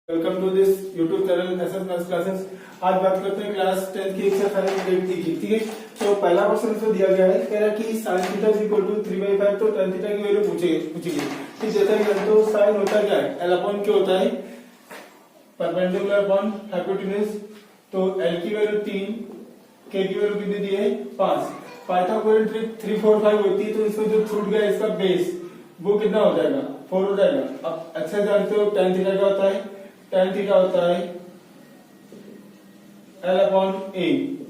Welcome to this YouTube channel SS maths classes. आज बात करते हैं क्लास 10 की एक्सरसाइज 8 की। ठीक है, तो पहला क्वेश्चन इसमें दिया गया है, कह रहा है कि sin theta is equal to 3/5, तो tan थीटा की वैल्यू पूछी गई। ठीक, जैसा कि तो sin होता क्या है, l अपॉन क्या होता है, परपेंडिकुलर अपॉन हाइपोटेन्यूज। तो l की वैल्यू 3, k की वैल्यू कितनी दी है 5। पाइथागोरस ट्रिक 3 4 5 होती है, तो इसमें जो छूट गया इसका बेस वो कितना हो जाएगा 4 हो जाएगा। अब अच्छा जानते हो tan थीटा क्या होता है, tan थीटा होता है l अपॉन a,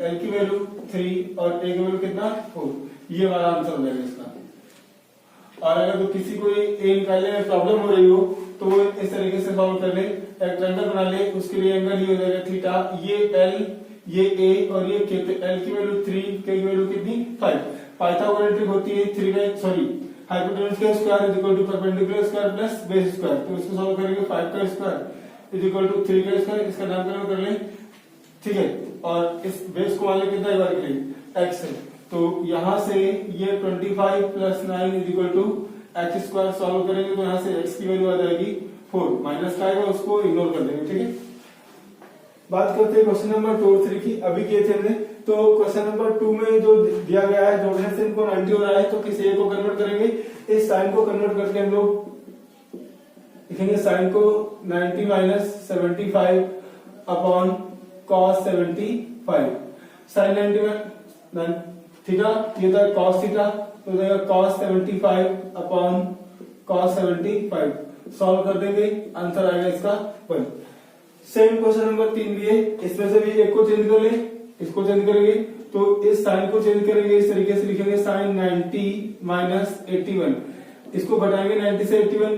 l की वैल्यू 3 और a की वैल्यू कितना 4। ये हमारा आंसर हो जाएगा इसका। और अगर तो किसी को a निकालने में प्रॉब्लम हो रही हो तो वो इस तरीके से सॉल्व कर ले, एक ट्रायंगल बना ले, उसके लिए एंगल ये हो जाएगा थीटा, ये l ये a और ये k। तो l की वैल्यू 3, k की वैल्यू कितनी 5। पाइथागोरस ट्रिक होती है हाइपोटेन्यूज का square is equal to perpendicular square plus base square. तो इसको सॉल्व करेंगे 5 का स्क्वायर इज इक्वल टू 3 का स्क्वायर, इसका नामकरण कर लें। ठीक है, और इस बेस को मान लें कितना बार करें x है। तो यहां से ये 25 plus 9 is equal to x square solve करेंगे तो यहां से x की वैल्यू आ जाएगी 4, माइनस का आएगा उसको इग्नोर कर देंगे। ठीक है, बात करते हैं क्वेश्चन नंबर 2 और 3 की। अभी किए थे हमने, तो क्वेश्चन नंबर 2 में जो दिया गया है जोड़ने से इनको 90 हो रहा है, तो किसी एक को कन्वर्ट करेंगे। इस साइन को कन्वर्ट करके हम लोग लिखेंगे साइन को 90 minus 75 upon cos 75। Sine 90 theta ये था कॉस थीटा, तो हो जाएगा कॉस 75 अपॉन कॉस 75। सॉल्व कर देंगे, आंसर आएगा इसका 1। सेम क्वेश्चन नंबर 3 भी है, इसमें से भी एक को चेंज कर ले, इसको चेंज करेंगे तो इस साइन को चेंज करेंगे, इस तरीके से लिखेंगे साइन 90 माइनस 81। इसको घटाएंगे 90 से 81,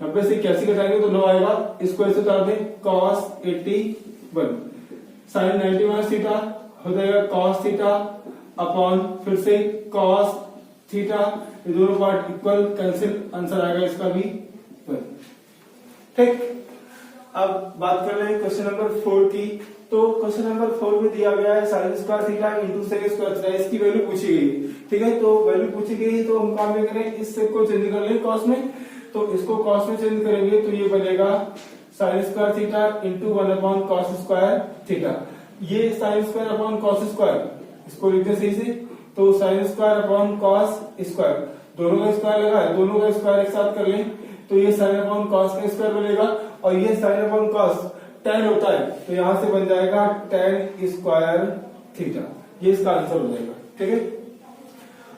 90 से 81 घटाएंगे तो 9 आएगा, इसको ऐसे उतार दें cos 81। साइन 90 माइनस थीटा हो जाएगा cos थीटा अपॉन फिर से cos थीटा, ये दोनों पार्ट इक्वल कैंसिल, आंसर आएगा इसका भी 1। ठीक, अब बात कर रहे हैं क्वेश्चन नंबर 4 की। तो क्वेश्चन नंबर 4 में दिया गया है sine square theta into sec square theta, इसकी वैल्यू पूछी गई। ठीक है, तो वैल्यू पूछी गई तो हम काम करें, इस सेक को चेंज कर लें कॉस में, तो इसको कॉस में चेंज करेंगे तो ये बनेगा sine square theta into 1 upon cos square theta. ये sine square upon cos square, इसको लिखते सही से, तो sine square upon cos square, दोनों का स्क्वायर लगा है, दोनों का स्क्वायर एक साथ कर लें तो ये साइन अपॉन कॉस का स्क्वायर बनेगा, और ये साइन अपॉन कॉस tan होता है, तो यहां से बन जाएगा tan स्क्वायर थीटा। ये इसका आंसर हो जाएगा। ठीक है,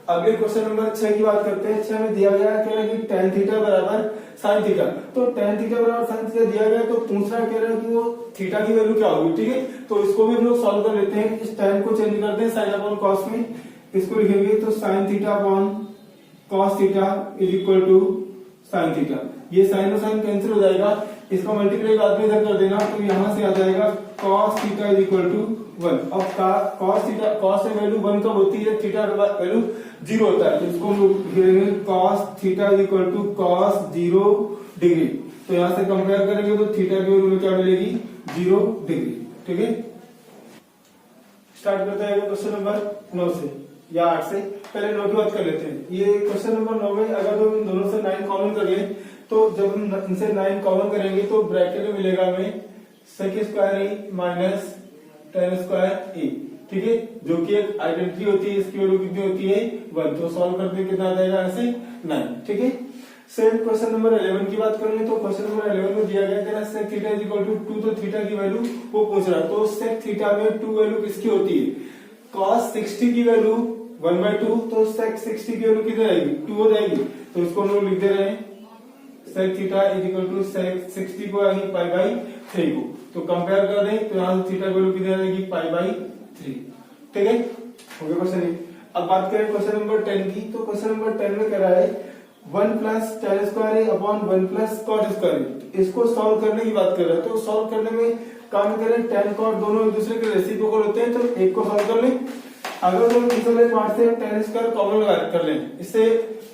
अगले क्वेश्चन नंबर 6 की बात करते हैं। 6 में दिया गया है, कह रहा है कि tan थीटा बराबर sin थीटा। तो tan थीटा बराबर sin थीटा दिया गया, तो दूसरा कह रहा है कि वो थीटा की वैल्यू क्या होगी। ठीक है, तो इसको भी हम लोग सॉल्व कर लेते हैं। इस tan को चेंज करते हैं sin अपॉन cos में, इसको लिखेंगे तो sin theta upon cos theta is equal to sin theta. ये साइन और साइन कैंसिल हो जाएगा, इसका मल्टीप्लाई बाद में इधर कर देना, तो यहां से आ जाएगा cos theta is equal to 1। अब cos थीटा, cos से वैल्यू 1 कब होती है, थीटा का वैल्यू 0 होता है, तो इसको हम लिखेंगे cos theta is equal to cos 0 degree. तो यहां से कंपेयर करेंगे तो थीटा की वैल्यू क्या मिलेगी 0 डिग्री। ठीक है, स्टार्ट करते हैं क्वेश्चन नंबर 9 से या 8 से। पहले 9 की बात कर लेते हैं। ये क्वेश्चन नंबर 9 में अगर तो इन दोनों से 9 कॉमन कर लें, तो जब हम इनसे 9 कॉमन करेंगे तो ब्रैकेट में मिलेगा हमें सेक स्क्वायर ए माइनस tan स्क्वायर ए। ठीक है, जो कि एक आइडेंटिटी होती है, इसकी वैल्यू कितनी होती है 1। तो सॉल्व करते कितना आ जाएगा ऐसे 9। ठीक है, सेम क्वेश्चन नंबर 11 की बात करेंगे। तो क्वेश्चन नंबर 11 में दिया गया है sec theta is equal to 2, तो थीटा की वैल्यू वो पूछ रहा है। तो सेक थीटा में 2 वैल्यू किसकी होती है, cos 60 की वैल्यू 1/2, तो सेक 60 की वैल्यू कितनी आएगी 2 हो जाएगी। तो इसको हम लोग लिख दे रहे हैं sec theta is equal to sec 60 को आएगी π/3 को, तो कंपेयर कर दें तो यहाँ से थीटा की वैल्यू कितनी आएगी π/3। ठीक है, हो गया क्वेश्चन। अब बात करें क्वेश्चन नंबर 10 की। तो क्वेश्चन नंबर 10 में कह रहा है 1 plus tan square upon 1 plus cot square. इसको सॉल्व करने की बात कर रहा है, तो सॉल्व करने में काम करें, tan cot दोनों एक दूसरे के रेसिप्रोकल होते हैं, तो एक को सॉल्व कर लें। अगर तो तीसरे पार्ट से tan स्क्वायर कॉमन कर लें, इससे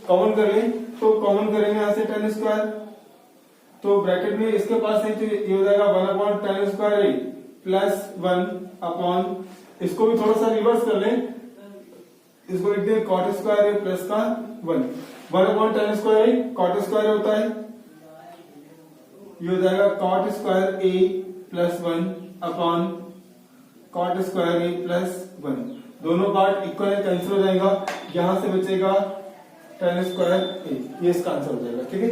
कॉमन कर लें, तो कॉमन करेंगे यहाँ से tan स्क्वायर, तो ब्रैकेट में इसके पास है तो ये हो जाएगा 1 अपॉन tan स्क्वायर ए प्लस 1 अपॉन, इसको भी थोड़ा सा रिवर्स कर लें, इसको लिख दें cot स्क्वायर ए प्लस का 1 अपॉन tan स्क्वायर ए, cot स्क्वायर होता है ये हो जाएगा कॉट स्क्वायर ए प्लस 1 अपॉन कॉट स्क्वायर ए प्लस 1। दोनों पार्ट इक्वल कैंसिल हो जाएगा, यहां से बचेगा tan स्क्वायर ए, ये इसका आंसर हो जाएगा। ठीक है,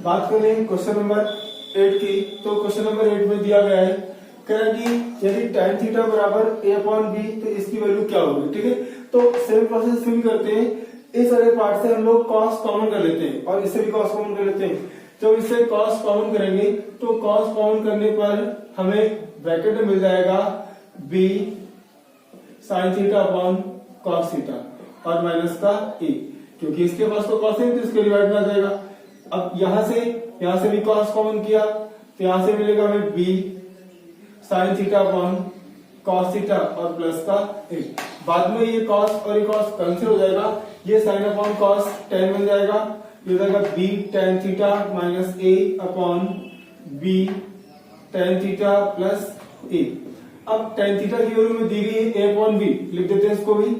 बात करें क्वेश्चन नंबर 8 की। तो क्वेश्चन नंबर 8 में दिया गया है, कह रहा है कि यदि tan थीटा बराबर a अपॉन बी तो इसकी वैल्यू क्या होगी। ठीक है, तो सेम प्रोसेस फिर करते हैं। इस वाले पार्ट से हम लोग cos कॉमन कर लेते हैं और इससे भी cos कॉमन कर लेते हैं। जब इससे cos कॉमन करेंगे तो cos कॉमन करने पर हमें ब्रैकेट में मिल जाएगा b sin theta upon cos theta और माइनस का a, क्योंकि इसके पास तो cos है तो इसके डिवाइड में आ जाएगा। अब यहां से भी cos कॉमन किया तो यहां से मिलेगा हमें b sin theta upon cos theta और प्लस का a। बाद में ये cos और ये cos कैंसिल हो जाएगा, ये sin अपॉन cos tan बन जाएगा, ये हो जाएगा b tan theta minus a upon b tan theta plus a। अब tan थीटा की वैल्यू में दी गई है a अपॉन b, लिख देते हैं इसको भी,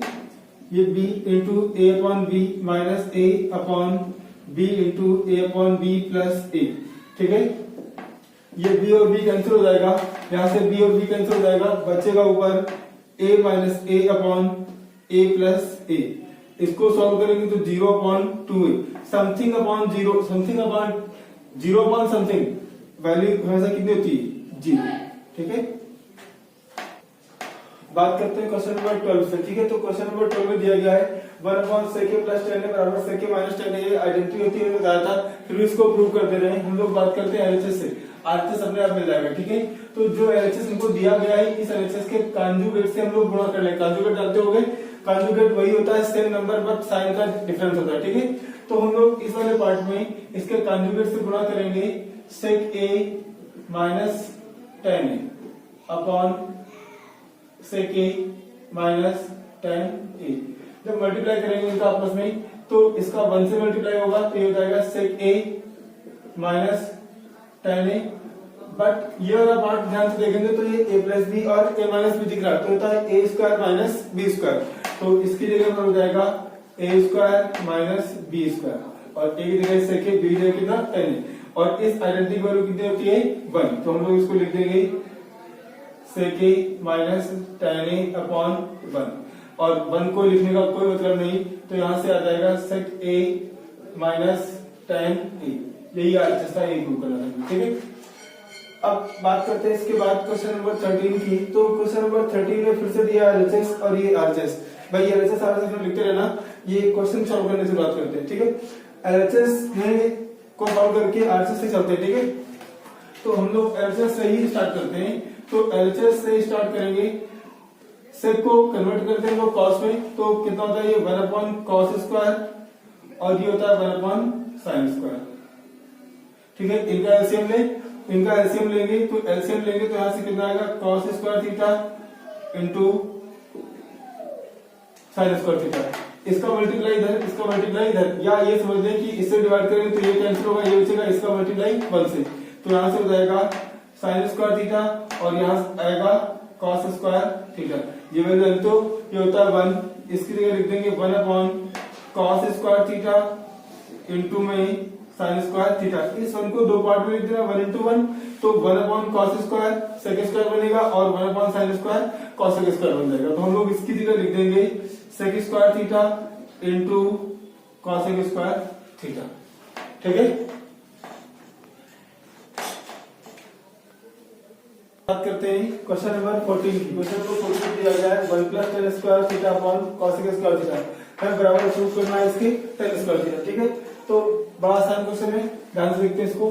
ये b into a upon b minus a upon b into a upon b plus a। ठीक है, ये b और b कैंसिल हो जाएगा, यहां से b और b कैंसिल हो जाएगा, बचेगा ऊपर a minus a upon a plus a। इसको सॉल्व करेंगे तो 0 upon 2a, something upon 0, something upon 0 upon something, value हमेशा कितनी होती है 0। ठीक है, बात करते हैं क्वेश्चन नंबर 12 से। ठीक है, तो क्वेश्चन नंबर 12 में दिया गया है 1 upon sec a plus tan a बराबर sec a minus tan a, ये आइडेंटिटी होती है बताया था, फिर इसको प्रूव कर दे रहे हैं। हम लोग बात करते हैं LHS से, RHS अपने आप मिल जाएगा। ठीक है, तो जो LHS हमको दिया गया है, इस LHS के कॉन्जुगेट से हम लोग गुणा कर लेंगे। कॉन्जुगेट जानते होंगे, कॉन्जुगेट वही होता है सेम नंबर बट साइन का डिफरेंस होता है। ठीक है, तो हम लोग इस वाले पार्ट में इसके कॉन्जुगेट से गुणा करेंगे sec a minus tan a upon sec a minus tan a। जब मल्टीप्लाई करेंगे इनका आपस में तो इसका 1 से मल्टीप्लाई होगा तो ये हो जाएगा sec a minus tan a। But ये वाला पार्ट ध्यान से देखेंगे तो ये a प्लस बी और a माइनस बी दिख रहा है, तो होता है a square minus B square. तो इसकी जगह पर हो जाएगा a square minus B square और a की जगह sec a, b की जगह कितना tan a, और इस आइडेंटिटी की वैल्यू कितनी होती है 1। तो हम लोग इसको लिख देंगे sec a minus tan a upon 1, और 1 को लिखने का कोई मतलब नहीं, तो यहां से आ जाएगा sec a minus tan a। यही RHS था, यही प्रूव करना था। ठीक है, अब बात करते हैं इसके बाद क्वेश्चन नंबर 13 की। तो क्वेश्चन नंबर 13 में फिर से दिया RHS और ये RHS। भाई RHS RHS में लिखते रहना, ये क्वेश्चन सॉल्व करने से बात करते हैं। ठीक है, RHS में को सॉल्व करके RHS से चलते हैं। ठीक है, तो हम लोग LHS से ही स्टार्ट करते हैं। तो LHS से स्टार्ट करेंगे, सेक को कन्वर्ट करते हैं लोग cos में, तो कितना होता है ये 1 अपॉन cos स्क्वायर और ये होता है 1 अपॉन sin स्क्वायर। ठीक है, इनका एलसीएम लेंगे तो एलसीएम लेंगे तो यहां से कितना आएगा cos square theta into sin square theta. इसका मल्टीप्लाई इधर, इसका मल्टीप्लाई इधर, या ये समझ लें कि इससे डिवाइड करेंगे तो ये कैंसिल होगा, ये बचेगा, इसका मल्टीप्लाई 1 से, तो यहां से हो जाएगा sin स्क्वायर थीटा और यहां आएगा cos स्क्वायर थीटा। ये वैल्यू तो ये होता है 1, इसकी जगह लिख देंगे 1 upon cos square theta into में sin स्क्वायर थीटा। इस 1 को दो पार्ट में लिख देना, 1 इंटू 1, तो 1 upon cos square sec square बनेगा और 1 upon sin square cos square बन जाएगा। तो हम लोग इसकी जगह लिख देंगे sec square theta into cos square theta. ठीक है, बात करते हैं क्वेश्चन नंबर 14 की। क्वेश्चन नंबर 14 दिया गया है 1 plus tan square theta upon cos square theta, हमें बराबर प्रूव करना है इसकी tan स्क्वायर थीटा। ठीक है, तो बड़ा आसान क्वेश्चन है, ध्यान से देखते हैं इसको।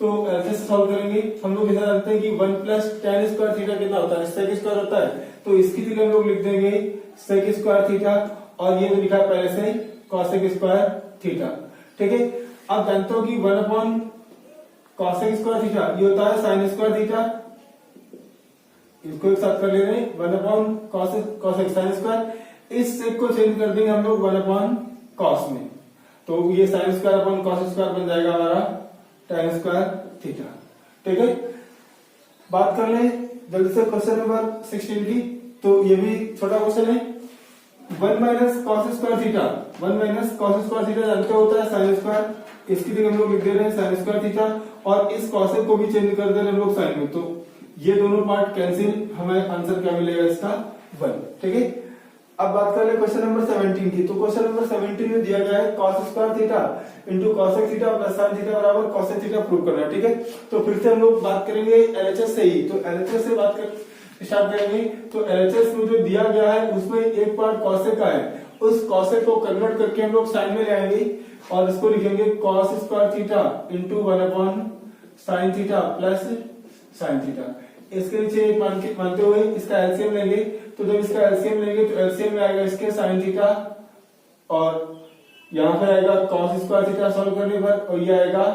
तो ऐसे सॉल्व करेंगे, हम लोग इधर जानते हैं कि 1 प्लस tan स्क्वायर थीटा कितना होता है, sec स्क्वायर होता है, तो इसकी जगह हम लोग लिख देंगे sec स्क्वायर थीटा और ये लिखा पहले से cos स्क्वायर थीटा। ठीक है, अब जानते हो कि 1 अपॉन cos स्क्वायर थीटा ये होता है sin स्क्वायर थीटा, इसको एक साथ कर ले रहे हैं 1 अपॉन cos sin स्क्वायर। इस सेक को चेंज कर देंगे हम लोग 1 अपॉन cos में, तो ये sin square upon cos square बन जाएगा हमारा tan स्क्वायर थीटा। ठीक है, बात कर ले जल्दी से क्वेश्चन नंबर 16 की। तो ये भी छोटा क्वेश्चन है, 1 minus cos square theta, 1 minus cos square theta जानते होता है sin स्क्वायर, इसकी जगह हम लोग लिख दे रहे हैं sin स्क्वायर थीटा और इस कॉसेक को भी चेंज कर दे रहे हम लोग साइन में, तो ये दोनों पार्ट कैंसिल, हमें आंसर क्या मिलेगा इसका 1। ठीक है, अब बात कर ले क्वेश्चन नंबर 17 की। तो क्वेश्चन नंबर 17 में दिया गया है cos square theta into cosec theta plus sin theta बराबर cosec थीटा प्रूव करना है। ठीक है, तो फिर से हम लोग बात करेंगे LHS से ही। तो LHS से बात कर स्टार्ट करेंगे। तो LHS में जो दिया गया है उसमें एक पार्ट cosec का है, उस cosec को कन्वर्ट करके हम लोग साइन में ले आएंगे और इसको लिखेंगे cos square theta into 1/sin theta plus sin theta. इसके नीचे मानते हुए इसका एलसीएम लेंगे, तो जब इसका एलसीएम लेंगे तो एलसीएम में आएगा इसके sin थीटा और यहाँ पे आएगा cos स्क्वायर थीटा सॉल्व करने पर, और ये आएगा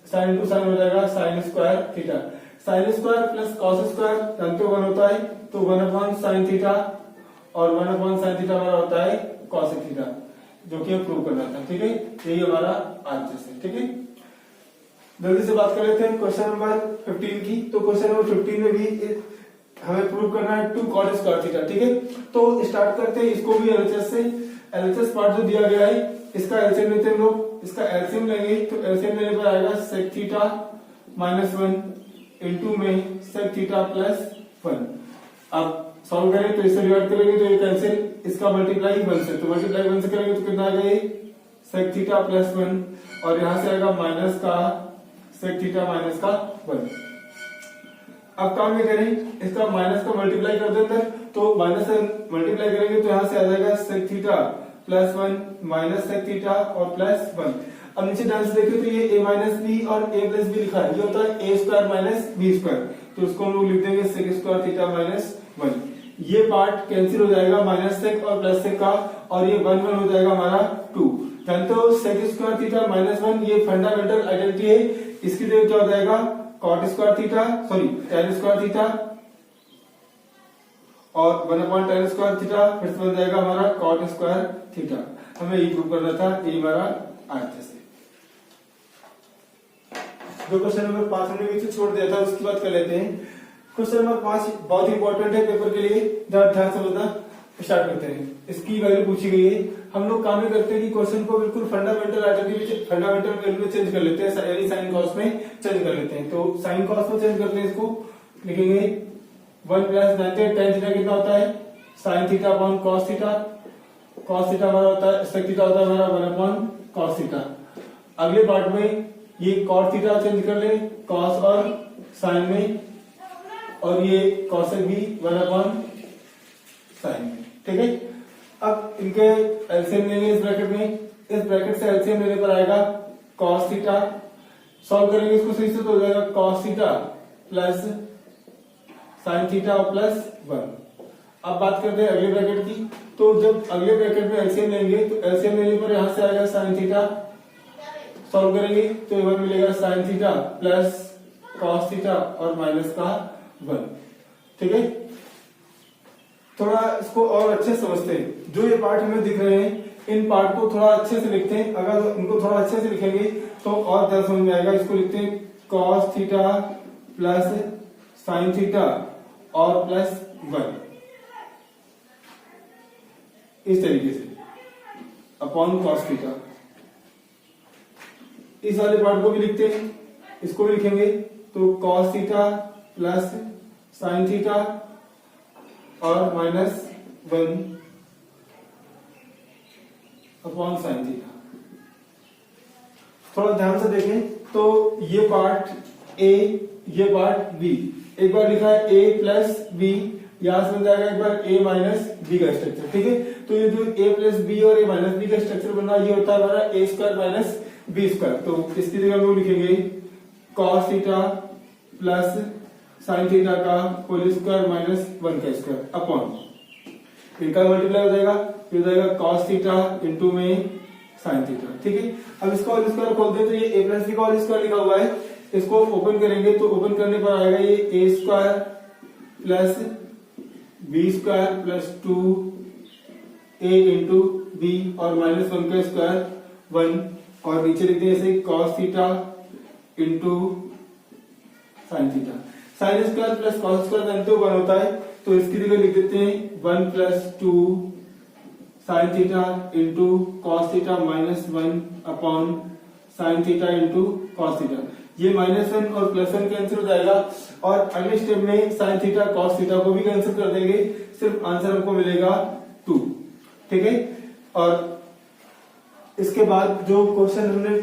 sin इंटू sin हो जाएगा sin square theta. sin square plus cos square जानते हो 1 होता है, तो 1/sin थीटा और 1/sin थीटा हमारा होता है cosec थीटा, जो कि हम प्रूव करना था। ठीक है, यही हमारा आंसर है। ठीक है, जल्दी से बात कर लेते हैं क्वेश्चन नंबर 15 की। तो क्वेश्चन नंबर 15 में भी हमें प्रूव करना है 2 cot स्क्वायर थीटा। ठीक है, तो स्टार्ट करते हैं इसको भी एलएचएस से। एलएचएस पार्ट जो दिया गया है इसका एलसीएम लेते हैं हम लोग, इसका एलसीएम लेंगे तो एलसीएम लेने पर आएगा sec थीटा -1 इंटू में sec थीटा प्लस 1। अब सॉल्व करें तो इससे डिवाइड करेंगे तो ये कैंसिल, इसका मल्टीप्लाई 1 से, तो मल्टीप्लाई 1 से करेंगे तो कितना आ गया sec थीटा प्लस 1 और यहां से आएगा माइनस का sec थीटा माइनस का 1। अब काम ये करें, इसका माइनस का मल्टीप्लाई कर देते हैं, तो माइनस से मल्टीप्लाई करेंगे तो यहां से आ जाएगा sec theta plus 1 minus sec theta और प्लस 1। अब नीचे ध्यान से देखिए तो ये a माइनस बी और a प्लस बी लिखा है, ये होता है a square minus B square, तो उसको हम लोग लिख देंगे sec स्क्वायर थीटा माइनस 1। ये पार्ट कैंसिल हो जाएगा माइनस sec और प्लस sec का, और ये 1 1 हो जाएगा हमारा 2। जानते हो sec स्क्वायर थीटा माइनस 1 ये फंडामेंटल आइडेंटिटी है, इसकी जगह क्या हो जाएगा cot square theta tan square theta और 1/tan स्क्वायर थीटा, फिर से बन जाएगा हमारा cot स्क्वायर थीटा। हमें ये प्रूव करना था, ये हमारा आंसर है। जो क्वेश्चन नंबर 5 हमने बीच में छोड़ दिया था उसकी बात कर लेते हैं। क्वेश्चन नंबर 5 बहुत इंपॉर्टेंट है पेपर के लिए, जरा ध्यान से समझना। स्टार्ट करते हैं। इसकी वैल्यू पूछी गई है, हम लोग काम ही करते हैं कि क्वेश्चन को बिल्कुल फंडामेंटल आइडेंटिटी फंडामेंटल वैल्यू में चेंज कर लेते हैं, यानी साइन कॉस में चेंज कर लेते हैं। तो साइन कॉस में चेंज करते हैं, इसको लिखेंगे 1 प्लस जानते हैं tan थीटा कितना होता है sin theta upon cos theta, cos theta हमारा होता है sec थीटा होता है हमारा 1/cos थीटा। अगले पार्ट में ये cot थीटा चेंज कर ले cos और sin में, और ये cosec भी 1/sin में। ठीक है, अब इनके एलसीएम लेंगे इस ब्रैकेट में, इस ब्रैकेट से एलसीएम लेने पर आएगा cos थीटा, सॉल्व करेंगे इसको सही से तो हो जाएगा cos theta plus sin theta plus 1। अब बात करते हैं अगले ब्रैकेट की। तो जब अगले ब्रैकेट में एलसीएम लेंगे तो एलसीएम लेने पर यहां से आएगा sin थीटा, सॉल्व करेंगे तो ये मिलेगा sin theta plus cos theta और माइनस का 1। ठीक है, थोड़ा इसको और अच्छे से समझते हैं। जो ये पार्ट हमें दिख रहे हैं इन पार्ट को थोड़ा अच्छे से लिखते हैं, अगर इनको थोड़ा अच्छे से लिखेंगे तो और ज्यादा समझ में आएगा। इसको लिखते हैं cos theta plus sin theta और प्लस 1 इस तरीके से अपॉन cos थीटा। इस वाले पार्ट को भी लिखते हैं, इसको भी लिखेंगे तो cos theta plus sin theta और माइनस 1 अपॉन sin थीटा। थोड़ा ध्यान से देखें तो ये पार्ट A ये पार्ट B, एक बार लिखा है A प्लस बी, यहां से बन जाएगा एक बार A माइनस बी का स्ट्रक्चर। ठीक है, तो ये जो A प्लस बी और A माइनस बी का स्ट्रक्चर बन रहा है ये होता है हमारा A square minus B square. तो इसकी जगह हम लोग लिखेंगे cos theta plus sin theta का होल स्क्वायर माइनस 1 का स्क्वायर अपॉन इनका मल्टीप्लाई हो जाएगा, ये हो जाएगा cos थीटा इंटू में sin थीटा। ठीक है, अब इसका होल स्क्वायर खोलते हैं तो ये a प्लस बी का होल स्क्वायर लिखा हुआ है, इसको ओपन करेंगे तो ओपन करने पर आएगा ये a square plus b square plus 2a into b और माइनस 1 का स्क्वायर 1 और नीचे लिखते हैं इसे cos theta into sin theta. Sine square plus cos square जानते हो 1 होता है, तो इसकी जगह लिख देते हैं 1 plus 2 sine theta into cos theta minus 1 upon sine theta into cos theta. ये -1 और +1 कैंसिल हो जाएगा और अगले स्टेप में साइन थीटा कॉस थीटा को भी कैंसिल कर देंगे, सिर्फ आंसर हमको मिलेगा 2। ठीक है, और इसके बाद जो क्वेश्चन हमने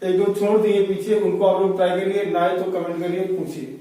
एक दो छोड़ दिए पीछे, उनको आप लोग ट्राई करिए, ना तो कमेंट करिए, पूछिए।